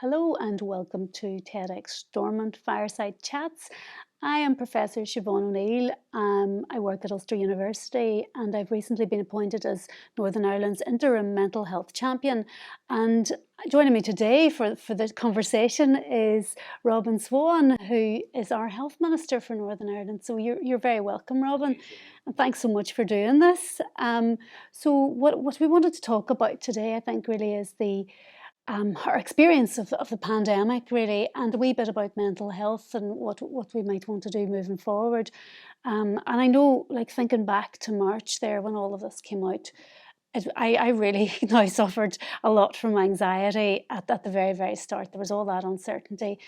Hello and welcome to TEDxStormont Fireside Chats. I am Professor Siobhan O'Neill. I work at Ulster University and I've recently been appointed as Northern Ireland's interim mental health champion. And joining me today for the conversation is Robin Swann, who is our Health Minister for Northern Ireland. So you're very welcome, Robin. And thanks so much for doing this. So what we wanted to talk about today, I think, really is our experience of the pandemic, really, and a wee bit about mental health and what we might want to do moving forward. And I know, like thinking back to March there when all of this came out, I really now suffered a lot from anxiety at the very, very start. There was all that uncertainty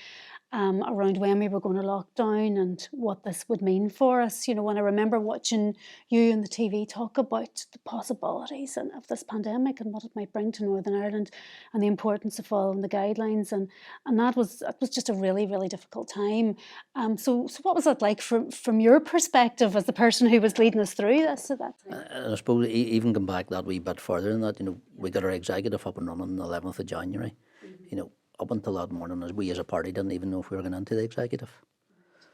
around when we were going to lock down and what this would mean for us. You know, when I remember watching you on the TV talk about the possibilities of this pandemic and what it might bring to Northern Ireland and the importance of following the guidelines, and it was just a really, really difficult time. So what was it like from your perspective as the person who was leading us through this at that time? And I suppose even going back that wee bit further than that, we got our executive up and running on the 11th of January. Up until that morning, as a party didn't even know if we were going into the executive.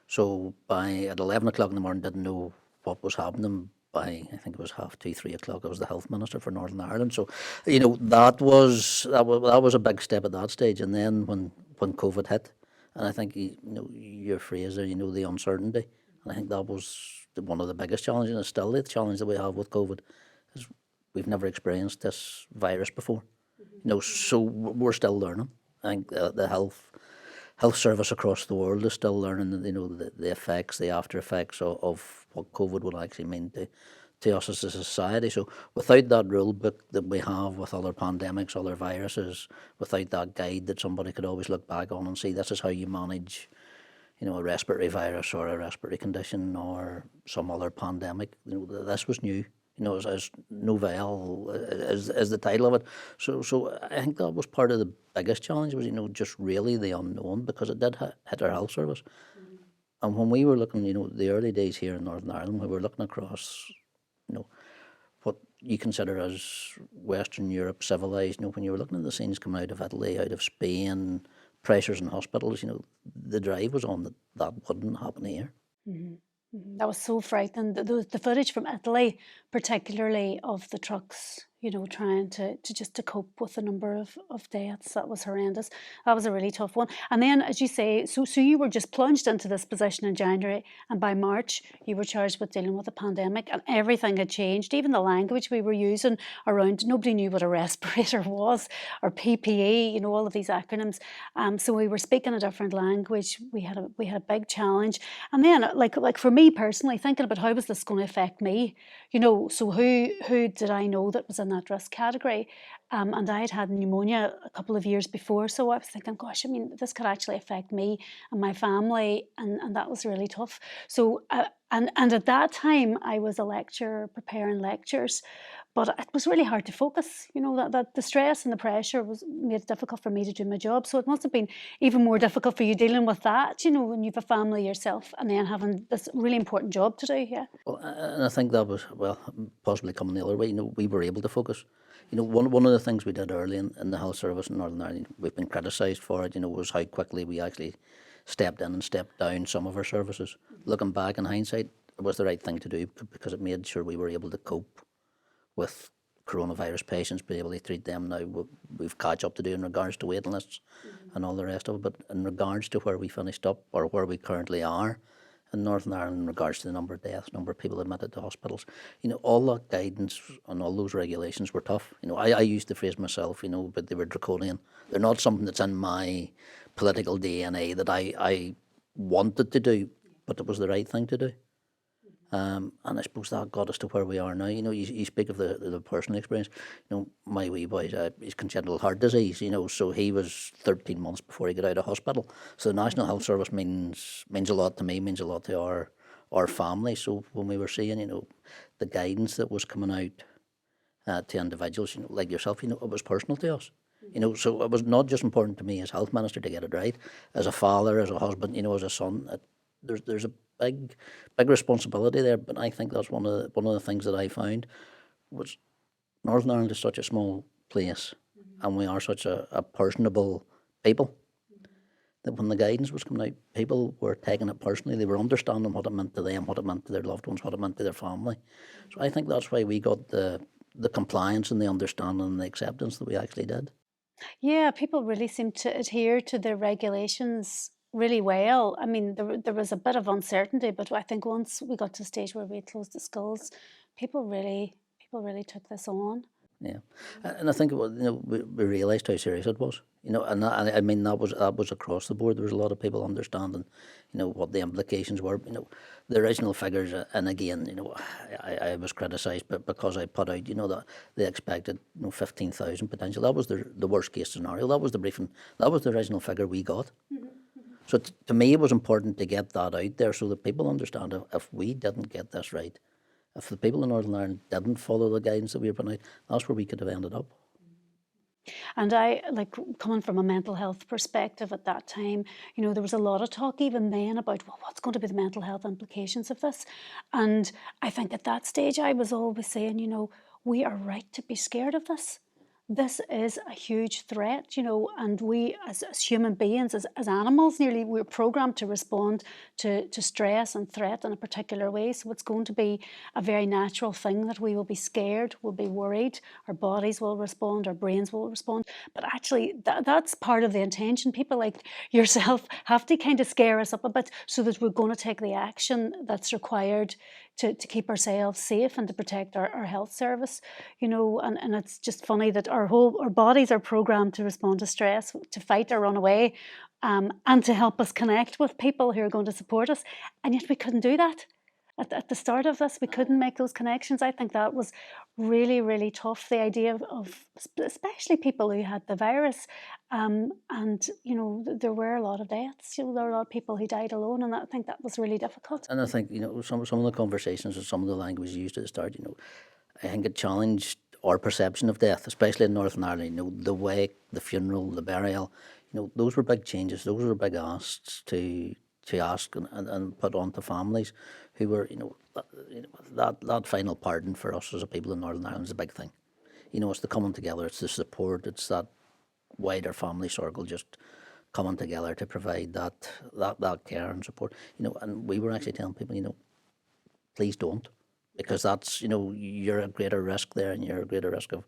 So at 11 o'clock in the morning, didn't know what was happening. By I think it was 2:30, 3 o'clock, I was the Health Minister for Northern Ireland. So, that was a big step at that stage. And then when COVID hit, and I think your phrase there, the uncertainty, and I think that was one of the biggest challenges, and it's still the challenge that we have with COVID, is we've never experienced this virus before. So we're still learning. I think the health service across the world is still learning, the effects, the after effects of what COVID will actually mean to us as a society. So without that rule book that we have with other pandemics, other viruses, without that guide that somebody could always look back on and see this is how you manage, a respiratory virus or a respiratory condition or some other pandemic, this was new. As novel as the title of it. So I think that was part of the biggest challenge was, just really the unknown, because it did hit our health service. Mm-hmm. And when we were looking, the early days here in Northern Ireland, we were looking across, what you consider as Western Europe civilised, when you were looking at the scenes coming out of Italy, out of Spain, pressures in hospitals, the drive was on that wouldn't happen here. Mm-hmm. That was so frightening. The footage from Italy, particularly of the trucks, trying to cope with the number of deaths, that was horrendous. That was a really tough one. And then, as you say, so you were just plunged into this position in January, and by March you were charged with dealing with a pandemic, and everything had changed. Even the language we were using around, nobody knew what a respirator was, or PPE, all of these acronyms. So we were speaking a different language. We had a big challenge. And then, like for me personally, thinking about how was this going to affect me, so who did I know that was in that risk category? And I had pneumonia a couple of years before, so I was thinking, gosh, I mean, this could actually affect me and my family, and that was really tough. So, and at that time, I was a lecturer preparing lectures, but it was really hard to focus. That the stress and the pressure made it difficult for me to do my job. So it must have been even more difficult for you dealing with that, when you've a family yourself and then having this really important job to do. Yeah. Well, and I think that was, possibly coming the other way. We were able to focus. One of the things we did early in the health service in Northern Ireland, we've been criticised for it, was how quickly we actually stepped in and stepped down some of our services. Looking back in hindsight, it was the right thing to do because it made sure we were able to cope with coronavirus patients, be able to treat them. Now we've catch up to do in regards to waiting lists and all the rest of it, but in regards to where we finished up or where we currently are in Northern Ireland in regards to the number of deaths, number of people admitted to hospitals, all that guidance and all those regulations were tough. I used the phrase myself, but they were draconian. They're not something that's in my political DNA that I wanted to do, but it was the right thing to do. And I suppose that got us to where we are now. You speak of the personal experience. My wee boy, he's congenital heart disease. So he was 13 months before he got out of hospital. So the National Health Service means a lot to me, means a lot to our family. So when we were seeing, the guidance that was coming out to individuals, like yourself, it was personal to us. So it was not just important to me as health minister to get it right, as a father, as a husband, as a son. There's a big responsibility there, but I think that's one of the things that I found was Northern Ireland is such a small place, and we are such a personable people. That when the guidance was coming out, people were taking it personally. They were understanding what it meant to them, what it meant to their loved ones, what it meant to their family. So I think that's why we got the compliance and the understanding and the acceptance that we actually did. Yeah, people really seem to adhere to the regulations really well. I mean, there was a bit of uncertainty, but I think once we got to the stage where we had closed the schools, people really took this on. Yeah, and I think we realised how serious it was. And I mean that was across the board. There was a lot of people understanding, what the implications were. The original figures, and again, I was criticised, but because I put out, that they expected, 15,000 potential. That was the worst case scenario. That was the briefing. That was the original figure we got. So to me, it was important to get that out there so that people understand if we didn't get this right, if the people in Northern Ireland didn't follow the guidance that we were putting out, that's where we could have ended up. And I, like, coming from a mental health perspective at that time, there was a lot of talk even then about, well, what's going to be the mental health implications of this? And I think at that stage, I was always saying, we are right to be scared of this. This is a huge threat, and we as human beings, as animals, nearly we're programmed to respond to stress and threat in a particular way. So it's going to be a very natural thing that we will be scared, we'll be worried, our bodies will respond, our brains will respond. But actually, that's part of the intention. People like yourself have to kind of scare us up a bit so that we're going to take the action that's required to keep ourselves safe and to protect our health service, and it's just funny that our bodies are programmed to respond to stress, to fight or run away, and to help us connect with people who are going to support us, and yet we couldn't do that. At the start of this, we couldn't make those connections. I think that was really, really tough, the idea of especially people who had the virus. And, there were a lot of deaths. There were a lot of people who died alone, and I think that was really difficult. And I think, some of the conversations and some of the language used at the start, I think it challenged our perception of death, especially in Northern Ireland. The wake, the funeral, the burial, those were big changes. Those were big asks to ask and put onto families who were, that final pardon for us as a people in Northern Ireland is a big thing. It's the coming together, it's the support, it's that wider family circle just coming together to provide that care and support. And we were actually telling people, please don't, because that's, you're at greater risk there, and you're at greater risk of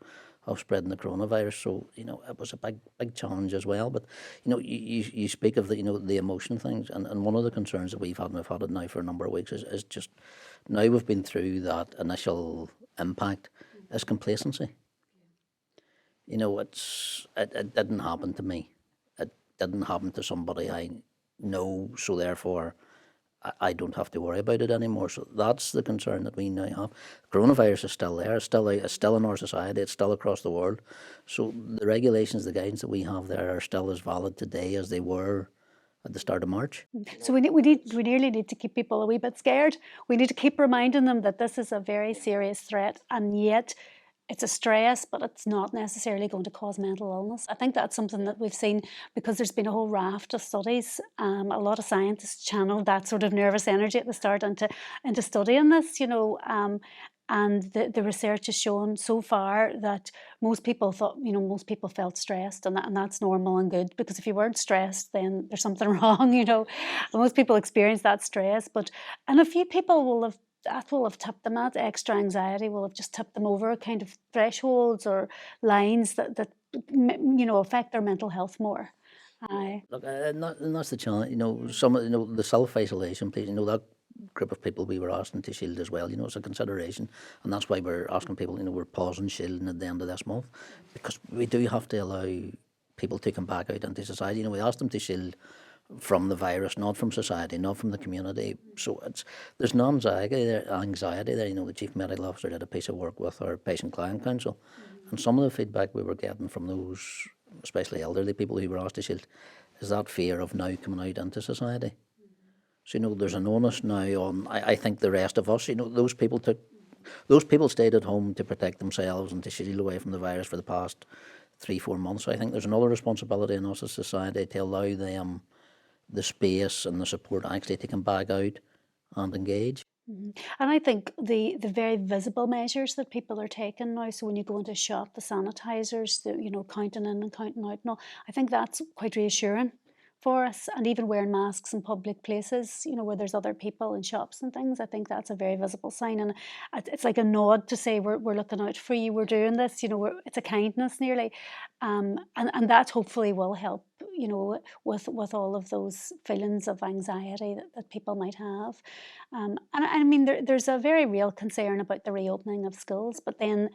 spreading the coronavirus. So, it was a big challenge as well. But, you speak of the emotion things, and one of the concerns that we've had, and we've had it now for a number of weeks, is just now we've been through that initial impact, is complacency. It didn't happen to me. It didn't happen to somebody I know, so therefore I don't have to worry about it anymore. So that's the concern that we now have. Coronavirus is still there. It's still in our society. It's still across the world. So the regulations, the guidance that we have there are still as valid today as they were at the start of March. So we nearly need to keep people a wee bit scared. We need to keep reminding them that this is a very serious threat, and yet it's a stress, but it's not necessarily going to cause mental illness. I think that's something that we've seen because there's been a whole raft of studies. A lot of scientists channeled that sort of nervous energy at the start into studying this, and the research has shown so far that most people felt stressed, and that's normal and good, because if you weren't stressed, then there's something wrong. Most people experience that stress, and a few people will have tipped them. That extra anxiety will have just tipped them over kind of thresholds or lines that affect their mental health more. Aye. Look, and that's the challenge. Some of the self-isolation, please. That group of people we were asking to shield as well. It's a consideration, and that's why we're asking people. We're pausing shielding at the end of this month, because we do have to allow people to come back out into society. We asked them to shield from the virus, not from society, not from the community. So there's no anxiety there. The Chief Medical Officer did a piece of work with our Patient Client Council, and some of the feedback we were getting from those, especially elderly people who were asked to shield, is that fear of now coming out into society. So there's an onus now on, I think, the rest of us. Those people stayed at home to protect themselves and to shield away from the virus for the past 3-4 months. So I think there's another responsibility in us as society to allow them the space and the support actually to come back out and engage. And I think the very visible measures that people are taking now, so when you go into a shop, the sanitizers, the, counting in and counting out and all, I think that's quite reassuring for us. And even wearing masks in public places, where there's other people in shops and things, I think that's a very visible sign. And it's like a nod to say we're looking out for you, we're doing this, it's a kindness nearly. And that hopefully will help, with all of those feelings of anxiety that people might have. And I mean, there's a very real concern about the reopening of schools, but then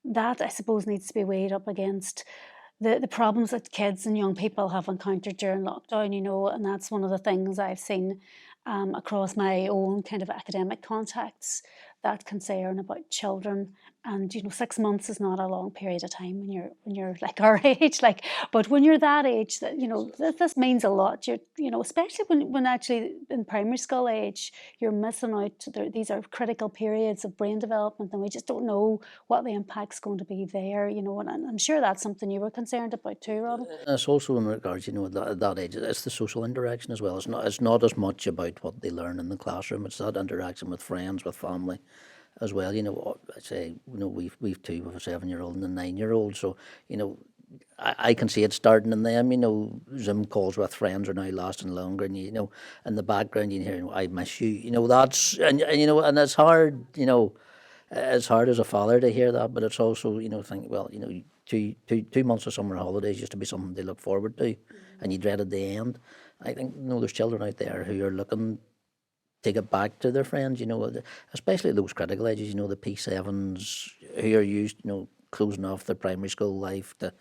that, I suppose, needs to be weighed up against the problems that kids and young people have encountered during lockdown, and that's one of the things I've seen across my own kind of academic contacts, that concern about children. And 6 months is not a long period of time when you're like our age, like, but when you're that age, that this means a lot. Especially when actually in primary school age, you're missing out. These are critical periods of brain development, and we just don't know what the impact's going to be there. And I'm sure that's something you were concerned about too, Robin. It's also in regards, at that age, it's the social interaction as well. It's not as much about what they learn in the classroom. It's that interaction with friends, with family, as well. I say, we've two, with a 7-year-old and a 9-year-old. So, I can see it starting in them. Zoom calls with friends are now lasting longer, and in the background you hear, "I miss you." That's and it's hard. It's hard as a father to hear that, but it's also think, well, 2 months of summer holidays used to be something they look forward to, and you dreaded the end. I think there's children out there who are looking to get back to their friends. Especially those critical ages. The P7s who are used, closing off their primary school life to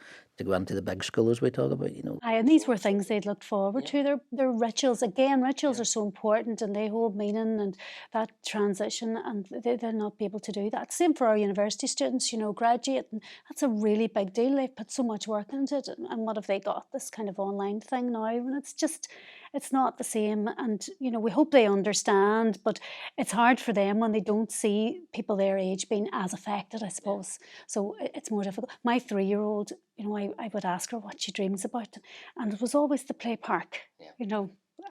go into the big school, as we talk about. Aye, and these were things they'd looked forward to. Their rituals. Again, rituals are so important and they hold meaning, and that transition, and they'll not be able to do that. Same for our university students, graduate, and that's a really big deal. They've put so much work into it, and what have they got? This kind of online thing now, and it's not the same. And we hope they understand, but it's hard for them when they don't see people their age being as affected, I suppose. So it's more difficult. My 3-year-old, I would ask her what she dreams about, and it was always the play park,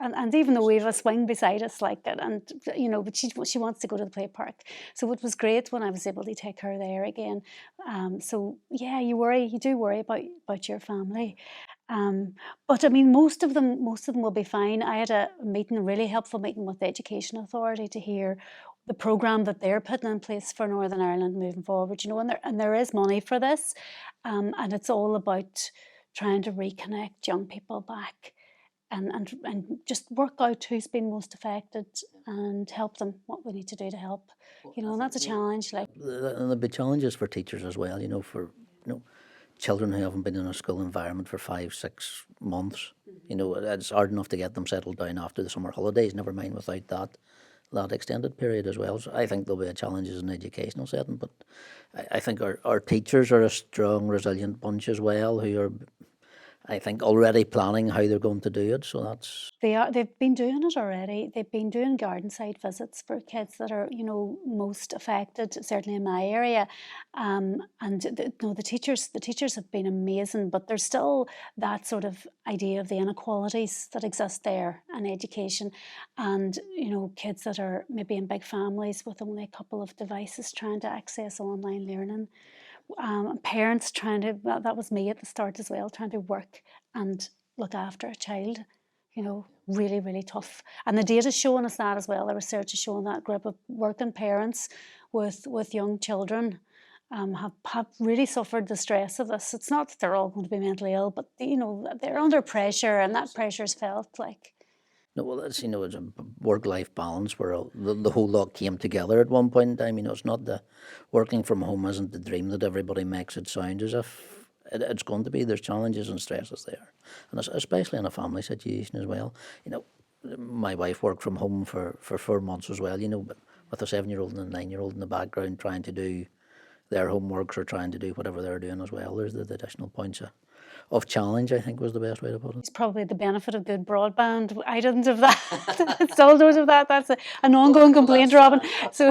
and even though we have a swing beside us like that, and but she wants to go to the play park. So it was great when I was able to take her there again. So yeah, you do worry about your family. But I mean, most of them will be fine. I had a really helpful meeting with the Education Authority to hear the programme that they're putting in place for Northern Ireland moving forward. And there is money for this, and it's all about trying to reconnect young people back, and just work out who's been most affected and help them, what we need to do to help. And that's a challenge. Like, And there'll be challenges for teachers as well. For children who haven't been in a school environment for 5-6 months. It's hard enough to get them settled down after the summer holidays. Never mind without that extended period as well. So I think there'll be challenges in the educational setting, but I think our teachers are a strong, resilient bunch as well, who are, I think, already planning how they're going to do it. So they've been doing it already. They've been doing garden side visits for kids that are, most affected, certainly in my area. And the teachers have been amazing, but there's still that sort of idea of the inequalities that exist there in education. And, kids that are maybe in big families with only a couple of devices trying to access online learning. Parents trying to, that was me at the start as well, trying to work and look after a child, really, really tough. And the data is showing us that as well. The research is showing that group of working parents with young children have really suffered the stress of this. It's not that they're all going to be mentally ill, but they're under pressure, and that pressure is felt like. No, well, it's it's a work-life balance where the whole lot came together at one point in time. It's not the working from home isn't the dream that everybody makes it sound as if it's going to be. There's challenges and stresses there, and especially in a family situation as well. My wife worked from home for 4 months as well. But with a 7-year-old and a 9-year-old in the background trying to do their homeworks or trying to do whatever they're doing as well. There's the additional points of challenge, I think, was the best way to put it. It's probably the benefit of good broadband. I didn't have that. Still don't have that. That's an ongoing complaint, Robin. So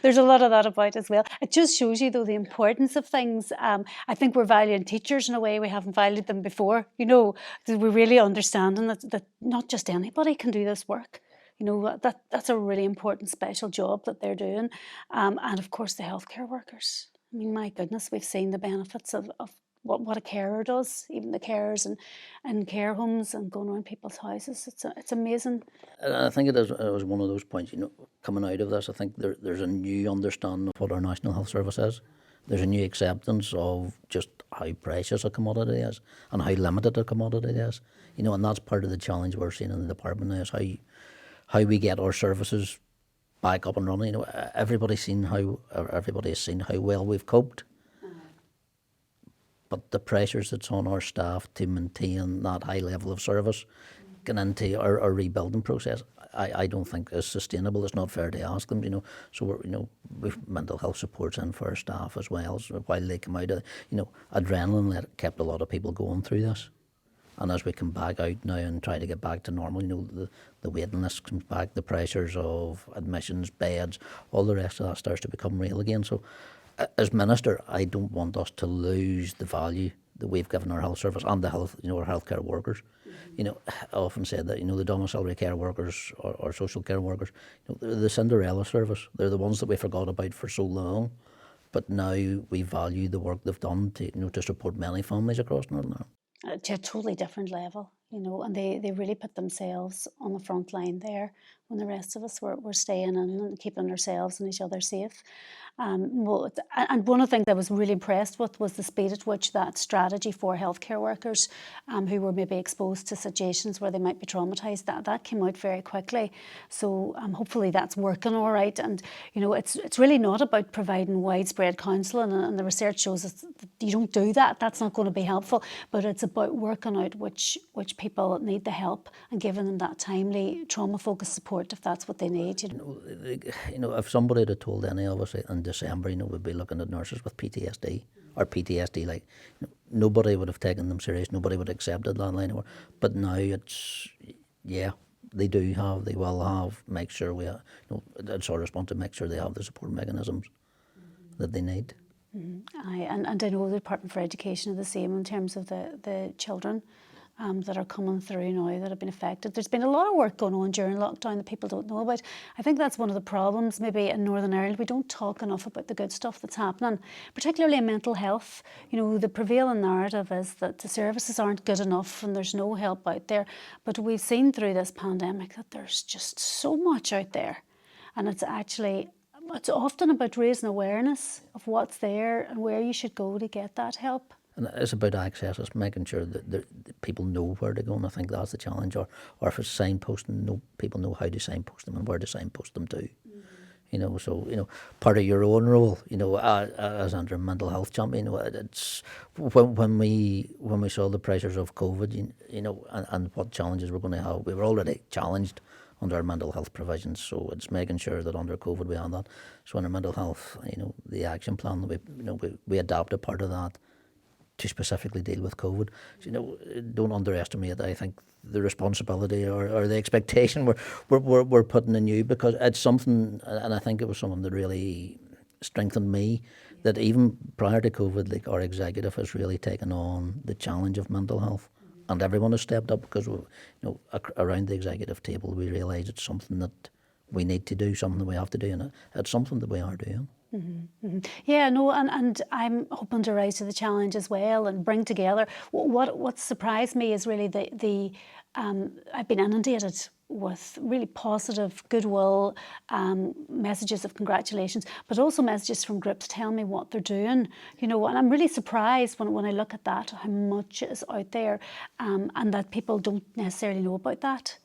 there's a lot of that about as well. It just shows you, though, the importance of things. I think we're valuing teachers in a way we haven't valued them before. We're really understanding that not just anybody can do this work. You know, that's a really important special job that they're doing. And of course, the healthcare workers. I mean, my goodness, we've seen the benefits of what a carer does, even the carers and care homes and going around people's houses. It's amazing. And I think it was one of those points, coming out of this, I think there's a new understanding of what our National Health Service is. There's a new acceptance of just how precious a commodity is and how limited a commodity is. And that's part of the challenge we're seeing in the department now, is how we get our services back up and running. Everybody has seen how well we've coped, but the pressures that's on our staff to maintain that high level of service, getting into our rebuilding process, I don't think is sustainable. It's not fair to ask them, So we've mental health supports in for our staff as well. So while they come out of, adrenaline that kept a lot of people going through this. And as we come back out now and try to get back to normal, the waiting list comes back, the pressures of admissions, beds, all the rest of that starts to become real again. So as Minister, I don't want us to lose the value that we've given our health service and our healthcare workers. I often said that, the domiciliary care workers or social care workers, they're the Cinderella service. They're the ones that we forgot about for so long. But now we value the work they've done to support many families across Northern Ireland. To a totally different level, and they really put themselves on the front line there when the rest of us were staying in and keeping ourselves and each other safe. And one of the things I was really impressed with was the speed at which that strategy for healthcare workers who were maybe exposed to situations where they might be traumatised, that came out very quickly. So hopefully that's working all right. And, it's really not about providing widespread counselling, and the research shows us that you don't do that. That's not going to be helpful. But it's about working out which people need the help and giving them that timely trauma-focused support if that's what they need. If somebody had told any of us in December, we'd be looking at nurses with PTSD or PTSD, nobody would have taken them serious, nobody would have accepted that line of work. But now they will have, make sure it's our response to make sure they have the support mechanisms that they need. Aye, and I know the Department for Education are the same in terms of the children that are coming through now that have been affected. There's been a lot of work going on during lockdown that people don't know about. I think that's one of the problems maybe in Northern Ireland. We don't talk enough about the good stuff that's happening, particularly in mental health. The prevailing narrative is that the services aren't good enough and there's no help out there. But we've seen through this pandemic that there's just so much out there. And it's often about raising awareness of what's there and where you should go to get that help. And it's about access. It's making sure that people know where to go, and I think that's the challenge. Or if it's signposting, people know how to signpost them and where to signpost them to. So part of your own role, as under mental health champion, it's when we saw the pressures of COVID, and what challenges we're going to have. We were already challenged under our mental health provisions, so it's making sure that under COVID we have that. So in our mental health, the action plan, we adapted part of that to specifically deal with COVID. So, don't underestimate, I think, the responsibility or the expectation we're putting in you, because it's something, and I think it was something that really strengthened me, that even prior to COVID, our executive has really taken on the challenge of mental health. And everyone has stepped up, because around the executive table we realise it's something that we need to do, something that we have to do, and it's something that we are doing. Mm-hmm, mm-hmm. Yeah, no, and I'm hoping to rise to the challenge as well and bring together. What surprised me is really I've been inundated with really positive goodwill, messages of congratulations, but also messages from groups telling me what they're doing. And I'm really surprised when I look at that, how much is out there, and that people don't necessarily know about that.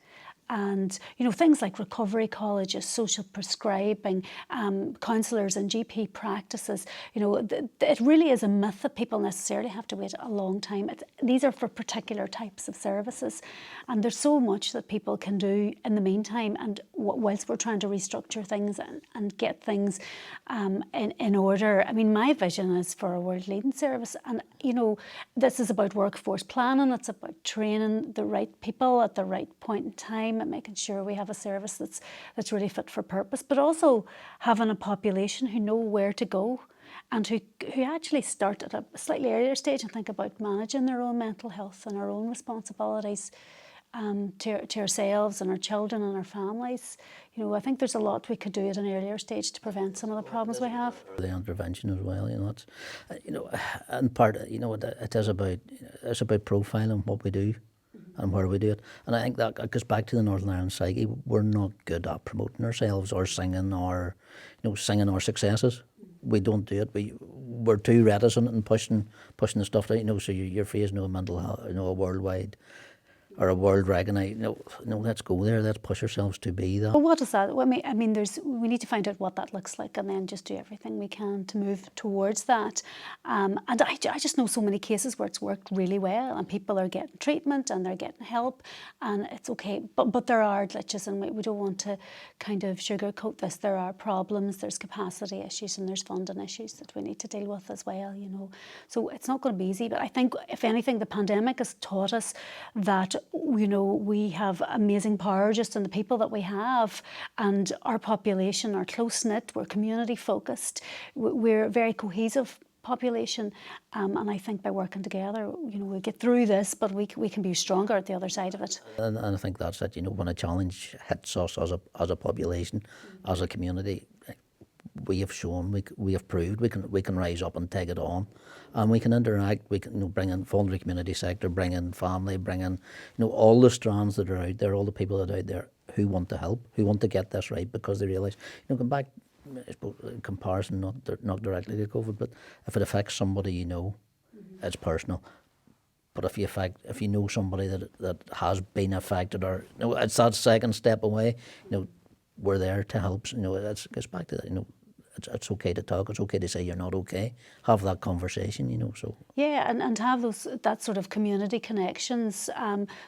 And, things like recovery colleges, social prescribing, counsellors and GP practices, it really is a myth that people necessarily have to wait a long time. These are for particular types of services. And there's so much that people can do in the meantime. And whilst we're trying to restructure things and get things in order, I mean, my vision is for a world leading service. And, this is about workforce planning. It's about training the right people at the right point in time and making sure we have a service that's really fit for purpose, but also having a population who know where to go and who actually start at a slightly earlier stage and think about managing their own mental health and their own responsibilities to ourselves and our children and our families. You know, I think there's a lot we could do at an earlier stage to prevent some of the problems we have. The intervention as well, you know, it's, you know, and part, you know, it is about, it's about profiling what we do and where we do it. And I think that goes back to the Northern Ireland psyche. We're not good at promoting ourselves or singing our, you know, singing our successes. We don't do it. We're too reticent in pushing the stuff out. You know, so you're facing a mental health, you know, a worldwide or a world recognised. No, let's go there. Let's push ourselves to be that. But what is that? Well, I mean, we need to find out what that looks like, and then just do everything we can to move towards that. And I just know so many cases where it's worked really well, and people are getting treatment and they're getting help, and it's okay. But there are glitches, and we don't want to kind of sugarcoat this. There are problems. There's capacity issues, and there's funding issues that we need to deal with as well. You know, so it's not going to be easy. But I think, if anything, the pandemic has taught us that, you know, we have amazing power just in the people that we have, and our population are close-knit, we're community focused, we're a very cohesive population, and I think by working together, you know, we'll get through this, but we can be stronger at the other side of it. And I think that's it, you know, when a challenge hits us as a population, as a community, we have shown, we have proved we can rise up and take it on, and we can interact. We can, you know, bring in voluntary community sector, bring in family, bring in, you know, all the strands that are out there, all the people that are out there who want to help, who want to get this right, because they realise, you know, come back, I suppose, in comparison, not directly to COVID, but if it affects somebody, you know, it's personal. But if you know somebody that has been affected, or, you know, it's that second step away, you know, we're there to help. You know, it gets back to that. You know, it's okay to talk. It's okay to say you're not okay. Have that conversation. You know, so yeah, and have that sort of community connections.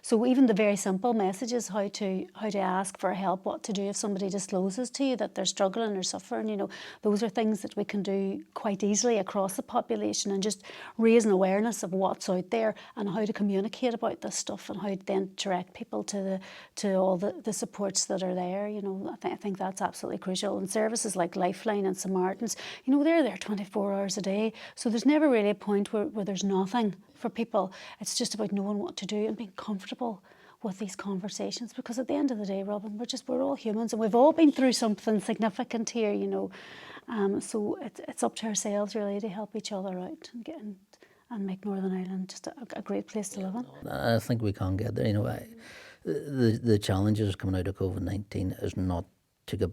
So even the very simple messages, how to ask for help, what to do if somebody discloses to you that they're struggling or suffering. You know, those are things that we can do quite easily across the population, and just raise an awareness of what's out there and how to communicate about this stuff, and how to then direct people to all the supports that are there. You know, I think that's absolutely crucial. And services like Lifeline and Samaritans, you know, they're there 24 hours a day. So there's never really a point where there's nothing for people. It's just about knowing what to do and being comfortable with these conversations, because at the end of the day, Robin, we're all humans, and we've all been through something significant here, you know. So it's up to ourselves really to help each other out and make Northern Ireland just a great place to live in. I think we can get there. You know, the challenges coming out of COVID-19 is not to get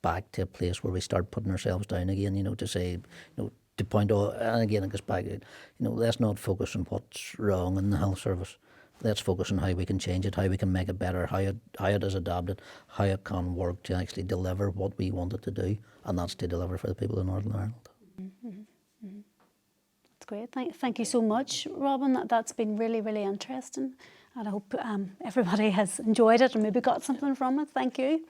back to a place where we start putting ourselves down again. You know, to say, you know, to point out, and again it goes back, you know, let's not focus on what's wrong in the health service. Let's focus on how we can change it, how we can make it better, how it is adapted, how it can work to actually deliver what we want it to do, and that's to deliver for the people of Northern Ireland. Mm-hmm. Mm-hmm. That's great. Thank you so much, Robin. That's been really, really interesting, and I hope everybody has enjoyed it and maybe got something from it. Thank you.